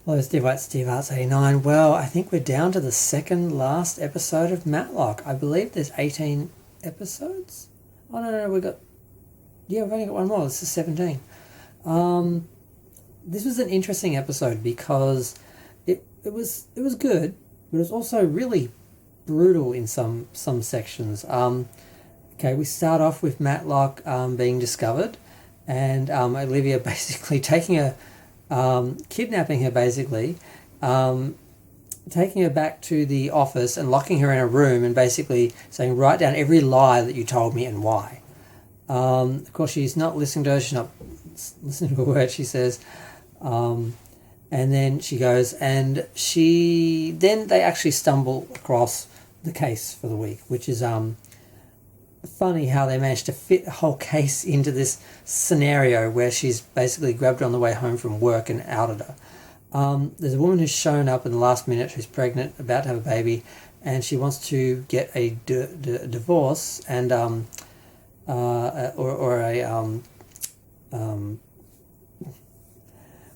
Hello, Steve White, Steve Arts 89. Well, I think we're down to the second last episode of Matlock. I believe there's 18 episodes. Oh, no, we've only got one more. This is 17. This was an interesting episode because it was good, but it was also really brutal in some sections. Okay, we start off with Matlock being discovered, and Olivia basically kidnapping her basically, taking her back to the office and locking her in a room and basically saying, write down every lie that you told me and why. Of course, she's not listening to her, she's not listening to a word she says. And then she goes, and then they actually stumble across the case for the week, which is funny how they managed to fit a whole case into this scenario where she's basically grabbed her on the way home from work and outed her. There's a woman who's shown up in the last minute who's pregnant, about to have a baby, and she wants to get a divorce and what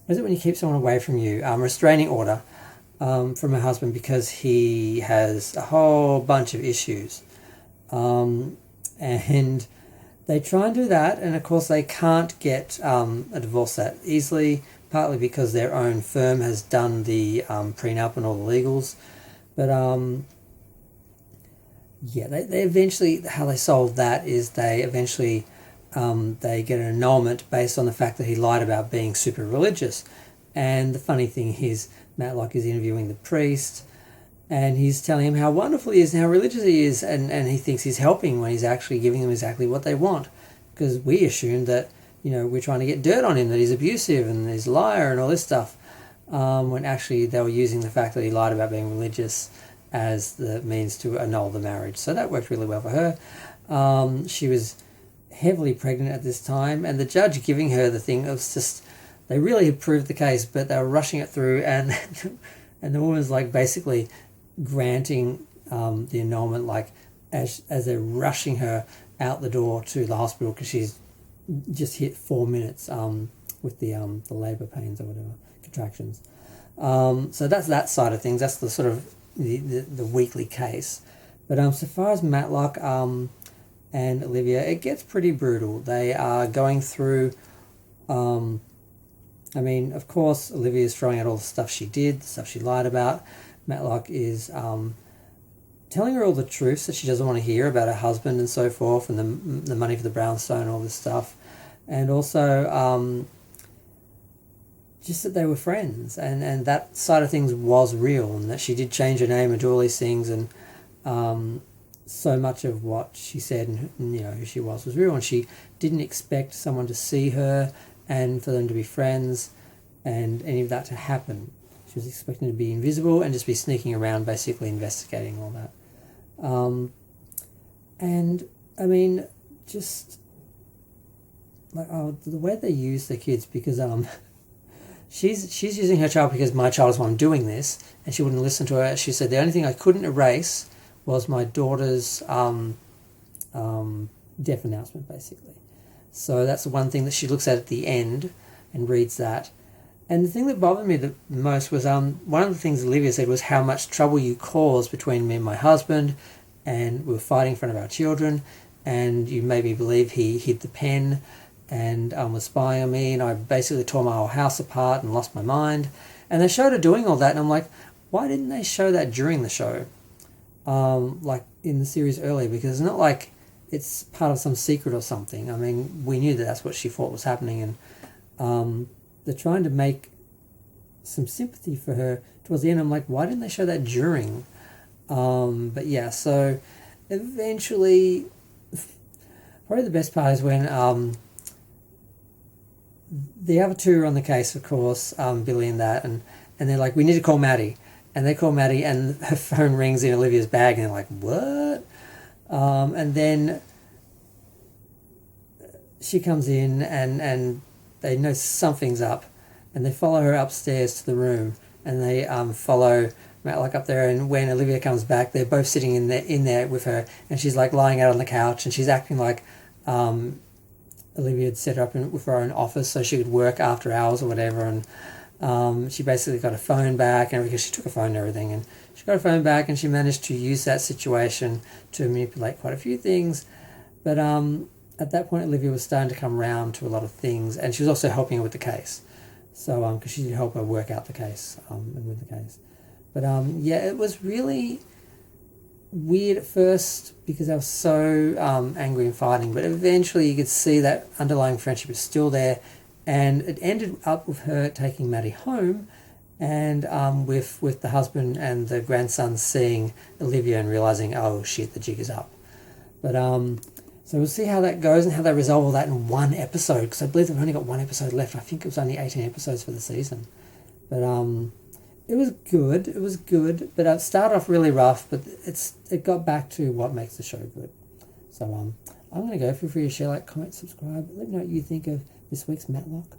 is it when you keep someone away from you? Restraining order from her husband because he has a whole bunch of issues. And they try and do that, and of course they can't get a divorce that easily, partly because their own firm has done the prenup and all the legals. But they eventually, how they solve that is they eventually they get an annulment based on the fact that he lied about being super religious. And the funny thing is, Matlock is interviewing the priest, and he's telling him how wonderful he is and how religious he is, and he thinks he's helping when he's actually giving them exactly what they want. Because we assumed that, we're trying to get dirt on him, that he's abusive and he's a liar and all this stuff, when actually they were using the fact that he lied about being religious as the means to annul the marriage. So that worked really well for her. She was heavily pregnant at this time, and the judge giving her the thing, it was just, they really had proved the case, but they were rushing it through, and and the woman's like basically granting the annulment, like as they're rushing her out the door to the hospital because she's just hit 4 minutes with the labour pains or whatever, contractions. So that's that side of things. That's the sort of the weekly case. But so far as Matlock and Olivia, it gets pretty brutal. They are going through. Of course, Olivia is throwing out all the stuff she did, the stuff she lied about. Matlock is telling her all the truths that she doesn't want to hear about her husband and so forth, and the money for the brownstone and all this stuff. And also just that they were friends, and that side of things was real, and that she did change her name and do all these things, and so much of what she said and who she was real, and she didn't expect someone to see her and for them to be friends and any of that to happen. She was expecting to be invisible and just be sneaking around, basically investigating all that. Just like the way they use the kids, because she's using her child because my child is one doing this, and she wouldn't listen to her. She said the only thing I couldn't erase was my daughter's death announcement, basically. So that's the one thing that she looks at the end and reads that. And the thing that bothered me the most was one of the things Olivia said was how much trouble you caused between me and my husband, and we were fighting in front of our children, and you made me believe he hid the pen and was spying on me, and I basically tore my whole house apart and lost my mind. And they showed her doing all that, and I'm like, why didn't they show that during the show? Like in the series earlier, because it's not like it's part of some secret or something. I mean, we knew that that's what she thought was happening, and they're trying to make some sympathy for her towards the end. I'm like, why didn't they show that during? But yeah, so eventually, probably the best part is when the other two are on the case, of course, Billy and that, and they're like, we need to call Maddie. And they call Maddie, and her phone rings in Olivia's bag, and they're like, what? And then she comes in, and they know something's up, and they follow her upstairs to the room, and they follow Matlock up there, and when Olivia comes back, they're both sitting in there with her, and she's like lying out on the couch, and she's acting like Olivia had set her up with her own office so she could work after hours or whatever, and She basically got a phone back, and because she took a phone and everything, and she got a phone back, and she managed to use that situation to manipulate quite a few things. But at that point, Olivia was starting to come around to a lot of things, and she was also helping her with the case. So, because she did help her work out the case and win the case. But yeah, it was really weird at first because they were so angry and fighting, but eventually you could see that underlying friendship is still there, and it ended up with her taking Maddie home, and with the husband and the grandson seeing Olivia and realizing, oh shit, the jig is up. But so we'll see how that goes and how they resolve all that in one episode, because I believe they've only got one episode left. I think it was only 18 episodes for the season. But it was good. It was good, but it started off really rough, but it got back to what makes the show good. So I'm going to go. Feel free to share, like, comment, subscribe. Let me know what you think of this week's Matlock.